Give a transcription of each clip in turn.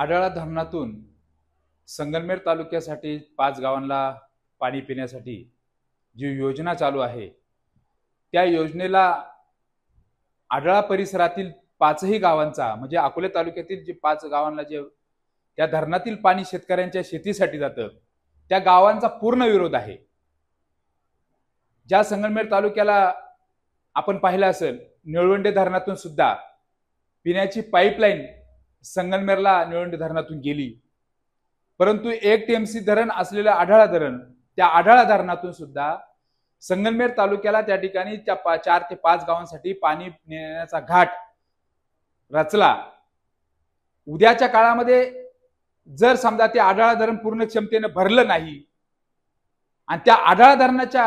आढळा धरणातून संगमनेर तालुक्यासाठी 5 गावांना पाणी पिण्यासाठी जी योजना चालू आहे त्या योजनेला आढळा परिसरातील 5ही गावांचा म्हणजे अकोले तालुक्यातील जे 5 गावांना जे त्या धरणातील पाणी शेतकऱ्यांच्या शेतीसाठी जातं त्या गावांचा पूर्ण विरोध आहे। ज्या संगमनेर तालुक्याला आपण पाहिलं असेल निळवंडे धरणातून सुद्धा पिण्याची पाईपलाईन संगमनेरला निळवंडे धरणातून गेली, परंतु 1 टीएमसी धरण असलेलं आढळा धरण त्या आढळा धरणातून सुद्धा संगमनेर तालुक्याला त्या ठिकाणी त्या 4 ते 5 गावांसाठी पाणी नेण्याचा घाट रचला। उद्याच्या काळामध्ये जर समजा ते आढळा धरण पूर्ण क्षमतेने भरलं नाही आणि त्या आढळा धरणाच्या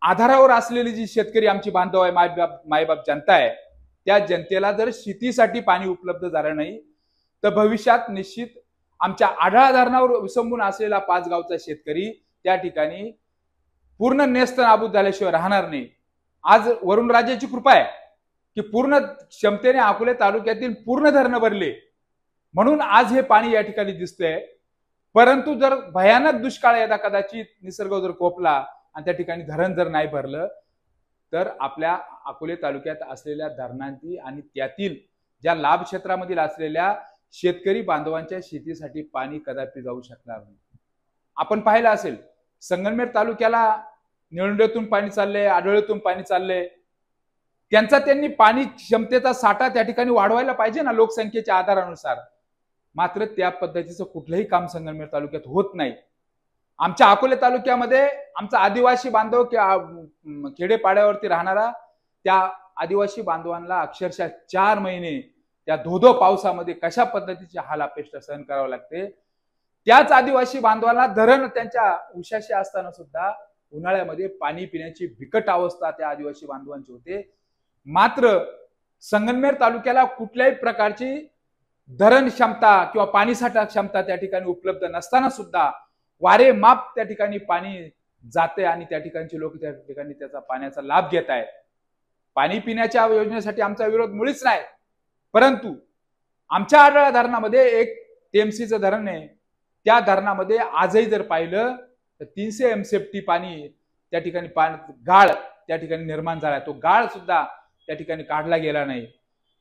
आधारावर असलेली जी शेतकरी आमची बांधव आहे, मायबाप जनता आहे, त्या जनतेला जर शेतीसाठी पाणी उपलब्ध झालं नाही तर भविष्यात निश्चित आमच्या आढळा धरणावर विसंबून असलेला 5 गावचा शेतकरी त्या ठिकाणी पूर्ण नेस्तनाबूत झाल्याशिवाय राहणार नाही। आज वरुण राजाची कृपा आहे की पूर्ण क्षमतेने अकोले तालुक्यातील पूर्ण धरणं भरले म्हणून आज हे पाणी या ठिकाणी दिसतंय। परंतु जर भयानक दुष्काळ यदा कदाचित निसर्ग जर कोपला आणि त्या ठिकाणी धरण जर नाही भरलं तर आपल्या अकोले तालुक्यात असलेल्या धरणांची आणि त्यातील ज्या लाभ क्षेत्रामधील असलेल्या शेतकरी बांधवांच्या शेतीसाठी पाणी कदापि जाऊ शकणार नाही। आपण पाहिलं असेल संगमनेर तालुक्याला निळवंडेतून पाणी चाललंय, आढळेतून पाणी चाललंय, त्यांचा त्यांनी पाणी क्षमतेचा साठा त्या ठिकाणी वाढवायला पाहिजे ना लोकसंख्येच्या आधारानुसार। मात्र त्या पद्धतीचं कुठलंही काम संगमनेर तालुक्यात होत नाही। आमच्या अकोले तालुक्यामध्ये आमचा आदिवासी बांधव खेडेपाड्यावरती राहणारा त्या आदिवासी बांधवांना अक्षरशः 4 महिने त्या धोधो पावसामध्ये कशा पद्धतीचे हाल अपेष्ट सहन करावं लागते। त्याच आदिवासी बांधवांना धरण त्यांच्या उशाशी असताना सुद्धा उन्हाळ्यामध्ये पाणी पिण्याची बिकट अवस्था त्या आदिवासी बांधवांची होते। मात्र संगमनेर तालुक्याला कुठल्याही प्रकारची धरण क्षमता किंवा पाणी साठा क्षमता त्या ठिकाणी उपलब्ध नसताना सुद्धा वारे माप त्या ठिकाणी पाणी जाते आणि त्या ठिकाणचे लोक त्या ठिकाणी त्याचा पाण्याचा लाभ घेत आहेत। पाणी पिण्याच्या योजनेसाठी आमचा विरोध मुळीच नाही, परंतु आमच्या आढळा धरणामध्ये 1 टीएमसीचं धरण आहे, त्या धरणामध्ये आजही जर पाहिलं तर 300 एमसीएफटी पाणी त्या ठिकाणी गाळ त्या ठिकाणी निर्माण झाला, तो गाळ सुद्धा त्या ठिकाणी काढला गेला नाही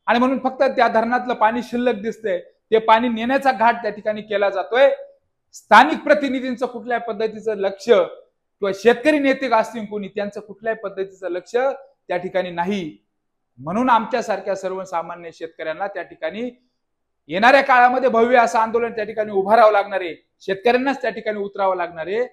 आणि म्हणून फक्त त्या धरणातलं पाणी शिल्लक दिसतंय। ते पाणी नेण्याचा घाट त्या ठिकाणी केला जातोय। स्थानिक प्रतिनिधींचं कुठल्या पद्धतीचं लक्ष किंवा शेतकरी नेते असतील कोणी त्यांचं कुठल्याही पद्धतीचं लक्ष त्या ठिकाणी नाही। म्हणून आमच्यासारख्या सर्वसामान्य शेतकऱ्यांना त्या ठिकाणी येणाऱ्या काळामध्ये भव्य असं आंदोलन त्या ठिकाणी उभारावं लागणार आहे, शेतकऱ्यांनाच त्या ठिकाणी उतरावं लागणार आहे।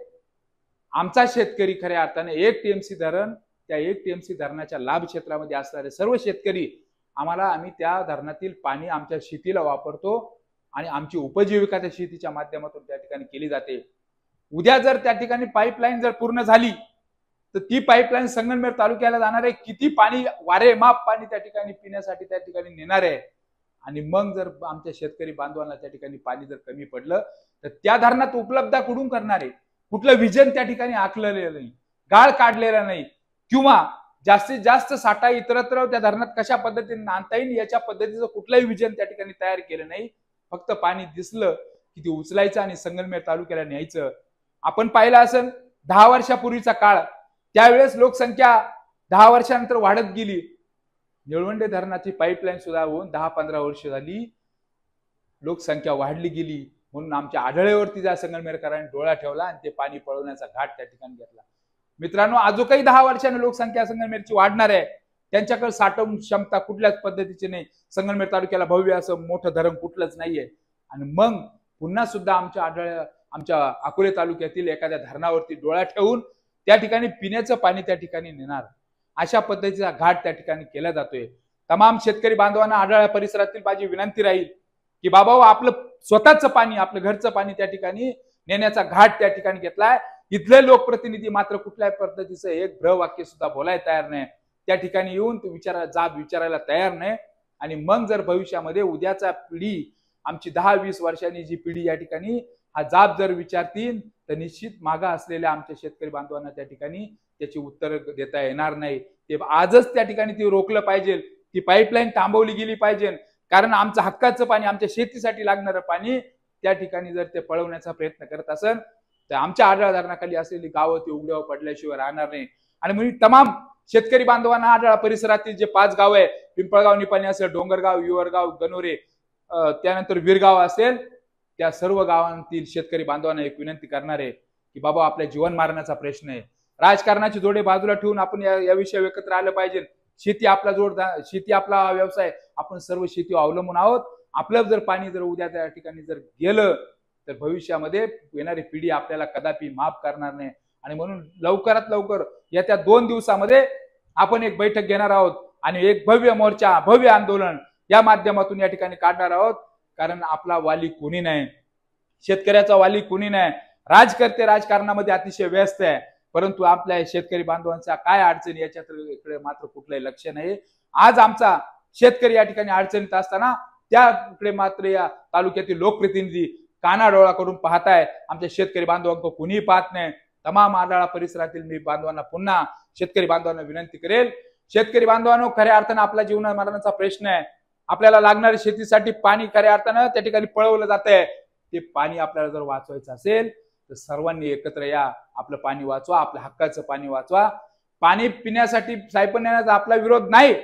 आमचा शेतकरी खऱ्या अर्थाने 1 टीएमसी धरण त्या 1 टीएमसी धरणाच्या लाभ क्षेत्रामध्ये असणारे सर्व शेतकरी आम्ही त्या धरणातील पाणी आमच्या शेतीला वापरतो आणि आमची उपजीविका त्या शेतीच्या माध्यमातून त्या ठिकाणी केली जाते। उद्या जर त्या ठिकाणी पाईपलाईन जर पूर्ण झाली तर ती पाईपलाईन संगमनेर तालुक्याला जाणार आहे, किती पाणी वारे माप पाणी त्या ठिकाणी पिण्यासाठी त्या ठिकाणी नेणार आहे आणि मग जर आमच्या शेतकरी बांधवांना त्या ठिकाणी पाणी जर कमी पडलं तर त्या धरणात उपलब्ध कुठून करणार आहे? कुठलं विजन त्या ठिकाणी आखलेलं नाही, गाळ काढलेला नाही किंवा जास्तीत जास्त साठा इतरत्र त्या धरणात कशा पद्धतीने आणता येईल याच्या पद्धतीचं कुठलंही विजन त्या ठिकाणी तयार केलं नाही। फक्त पाणी दिसलं की ते उचलायचं आणि संगमनेर तालुक्याला न्यायचं। आपण पाहिलं असेल 10 वर्षापूर्वीचा काळ, त्यावेळेस लोकसंख्या 10 वर्षानंतर वाढत गेली। निळवंडे धरणाची पाईपलाईन सुद्धा होऊन 10-15 वर्ष झाली, लोकसंख्या वाढली गेली म्हणून आमच्या आढळेवरती ज्या संगमनेरकरांनी डोळा ठेवला आणि ते पाणी पळवण्याचा घाट त्या ठिकाणी घेतला। मित्रांनो, अजूनही 10 वर्षांनी लोकसंख्या संगमनेरची वाढणार आहे, त्यांच्याकडे साठवण क्षमता कुठल्याच पद्धतीची नाही। संगमनेर तालुक्याला भव्य असं मोठं धरण कुठलंच नाहीये आणि मग पुन्हा सुद्धा आमच्या अकोले तालुक्यातील एखाद्या धरणावरती डोळा ठेवून त्या ठिकाणी पिण्याचं पाणी त्या ठिकाणी नेणार अशा पद्धतीचा घाट त्या ठिकाणी केला जातोय। तमाम शेतकरी बांधवांना आढळा परिसरातील माझी विनंती राहील की बाबा आपलं स्वतःचं पाणी आपलं घरचं पाणी त्या ठिकाणी नेण्याचा घाट त्या ठिकाणी घेतलाय। इथले लोकप्रतिनिधी मात्र कुठल्याही पद्धतीचं एक भ्रवाक्य सुद्धा बोलायला तयार नाही, त्या ठिकाणी येऊन तो विचारायला तयार नाही आणि मग जर भविष्यामध्ये उद्याचा पिढी आमची 10-20 वर्षांनी जी पिढी या ठिकाणी हा जाब जर विचारतील तर निश्चित मागा असलेल्या आमच्या शेतकरी बांधवांना त्या ठिकाणी त्याची उत्तर देता येणार नाही। ते आजच त्या ठिकाणी ते रोखलं पाहिजे, ती पाईपलाईन थांबवली गेली पाहिजे, कारण आमचं हक्काचं पाणी, आमच्या शेतीसाठी लागणारं पाणी त्या ठिकाणी जर ते पळवण्याचा प्रयत्न करत असेल तर आमच्या आढळ धरणाखाली असलेली गावं ती उघड्यावर पडल्याशिवाय राहणार नाही. आणि म्हणून तमाम शेतकरी बांधवांना आढळ परिसरातील जे 5 गाव आहे, पिंपळगाव, निपाणी असेल, डोंगरगाव, युवरगाव, गणोरे, त्यानंतर वीरगाव असेल, त्या सर्व गावांतील शेतकरी बांधवांना एक विनंती करणार आहे की बाबा आपल्या जीवन मारण्याचा प्रश्न आहे. राजकारणाची जोडे बाजूला ठेवून आपण या विषयावर एकत्र आलं पाहिजे. शेती आपला शेती आपला व्यवसाय, आपण सर्व शेतीवर अवलंबून आहोत. आपलं जर पाणी जर उद्या त्या ठिकाणी जर गेलं तर भविष्यामध्ये येणारी पिढी आपल्याला कदापि माफ करणार नाही. आणि म्हणून लवकरात लवकर येत्या 2 दिवसामध्ये आपण एक बैठक घेणार आहोत आणि एक भव्य मोर्चा, भव्य आंदोलन या माध्यमातून या ठिकाणी काढणार आहोत. कारण आपला वाली कोणी नाही, शेतकऱ्याचा वाली कोणी नाही. राजकर्ते राजकारणामध्ये अतिशय व्यस्त आहे, परंतु आपल्या शेतकरी बांधवांच्या काय अडचणी याच्याकडे मात्र कुठलंही लक्ष नाही. आज आमचा शेतकरी या ठिकाणी अडचणीत असताना त्याकडे मात्र या तालुक्यातील लोकप्रतिनिधी कानाडोळा करून पाहताय. आमच्या शेतकरी बांधवांना कुणीही पाहत नाही. तमाम आढळा परिसरातील मी बांधवांना, पुन्हा शेतकरी बांधवांना विनंती करेल, शेतकरी बांधवांनो, खऱ्या अर्थानं आपला जीवन मरणाचा प्रश्न आहे. आपल्याला लागणारे शेतीसाठी पाणी खऱ्या अर्थानं त्या ठिकाणी पळवलं जात आहे. ते पाणी आपल्याला जर वाचवायचं असेल तर सर्वांनी एकत्र या, आपलं पाणी वाचवा, आपल्या हक्काचं पाणी वाचवा. पाणी पिण्यासाठी सायपन येण्याचा आपला विरोध नाही,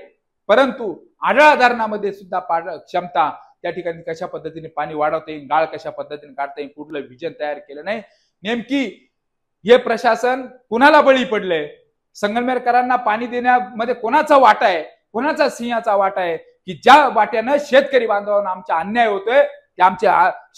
परंतु आढळा धरणामध्ये सुद्धा क्षमता त्या ठिकाणी कशा पद्धतीने पाणी वाढवता येईल, गाळ कशा पद्धतीने काढता येईल, कुठलं विजन तयार केलं नाही. नेमकी हे प्रशासन कुणाला बळी पडलंय? संगमनेरकरांना पाणी देण्यामध्ये कोणाचा वाटा आहे, कोणाचा सिंहाचा वाटा आहे की ज्या वाट्यानं शेतकरी बांधवांना आमचा अन्याय होतोय, ते आमचे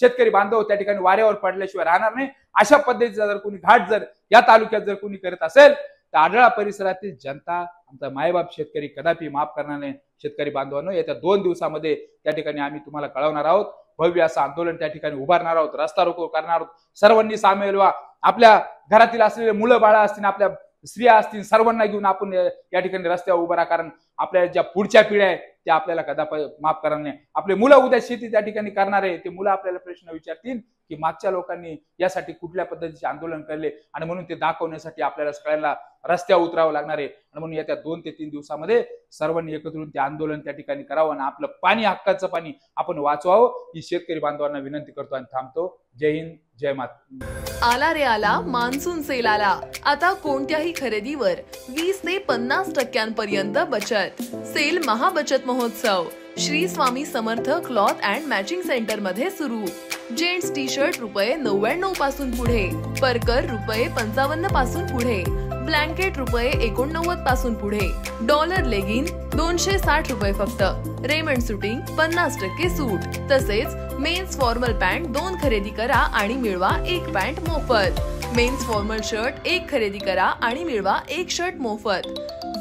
शेतकरी बांधव त्या ठिकाणी वाऱ्यावर पडल्याशिवाय राहणार नाही. अशा पद्धतीचा जर कोणी घाट जर या तालुक्यात जर कोणी करत असेल तर आढळा परिसरातील जनता, आमचा मायबाप शेतकरी कदापि माफ करणार नाही. शेतकरी बांधवांनो, येत्या 2 दिवसामध्ये त्या ठिकाणी आम्ही तुम्हाला कळवणार आहोत. भव्य असं आंदोलन त्या ठिकाणी उभारणार आहोत, रस्ता रोको करणार आहोत. सर्वांनी सामील व्हा. आपल्या घरातील असलेले मुलं बाळा असतील, आपल्या स्त्रिया असतील, सर्वांना घेऊन आपण या ठिकाणी रस्त्यावर उभा राहा. कारण आपल्या ज्या पुढच्या पिढ्या आहेत त्या आपल्याला कदापि माफ करणार नाही. आपले मुलं उद्या शेती त्या ठिकाणी करणार आहे, ते मुलं आपल्याला प्रश्न विचारतील की मागच्या लोकांनी यासाठी कुठल्या पद्धतीचे आंदोलन केले, आणि म्हणून ते दाखवण्यासाठी आपल्याला सगळ्यांना रस्त्यावर उतरावं लागणार आहे. आणि म्हणून येत्या 2 ते 3 दिवसामध्ये सर्वांनी एकत्र येऊन ते आंदोलन त्या ठिकाणी करावं आणि आपलं पाणी, हक्काचं पाणी आपण वाचवावं ही शेतकरी बांधवांना विनंती करतो आणि थांबतो. जय हिंद, जय माता. आला रे आला मान्सून सेल आला. आता कोणत्याही खरेदीवर 20 ते 50% बचत. सेल महाबचत महोत्सव Shri Swami Samarth cloth and matching centre मध्ये सुरू. जेंट्स टी शर्ट ₹99 पासून पुढे, परकर ₹55 पासून पुढे, ब्लँकेट ₹89 पासून पुढे, डॉलर लेगिन ₹260 फक्त, रेमंड सुटिंग 50% सूट. तसेच मेन्स फॉर्मल पॅन्ट 2 खरेदी करा आणि मिळवा 1 पॅन्ट मोफत. मेन्स फॉर्मल शर्ट 1 खरेदी करा आणि मिळवा 1 शर्ट मोफत.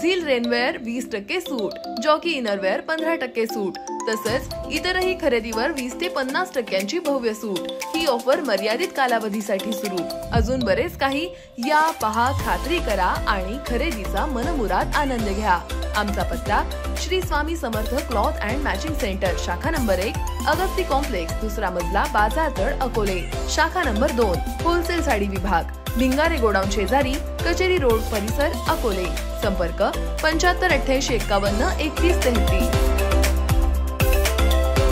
झील रेनवेअर 20% सूट, जॉकी इनरवेअर 15% सूट. तसंच इतरही खरेदीवर 20 ते 50% भव्य सूट. ही ऑफर मर्यादित कालावधीसाठी सुरू. अजून बरेच काही. या, पहा, खात्री करा आणि खरेदीचा मनमुराद आनंद घ्या. आमचा पत्ता Shri Swami Samarth cloth and matching centre, शाखा नंबर 1, अगस्ती कॉम्प्लेक्स, 2रा मजला, बाजारतळ, अकोले. शाखा नंबर 2, होलसेल साडी विभाग, भिंगारे गोडाऊन शेजारी, कचेरी रोड परिसर, अकोले. संपर्क 75 88 51 31 33.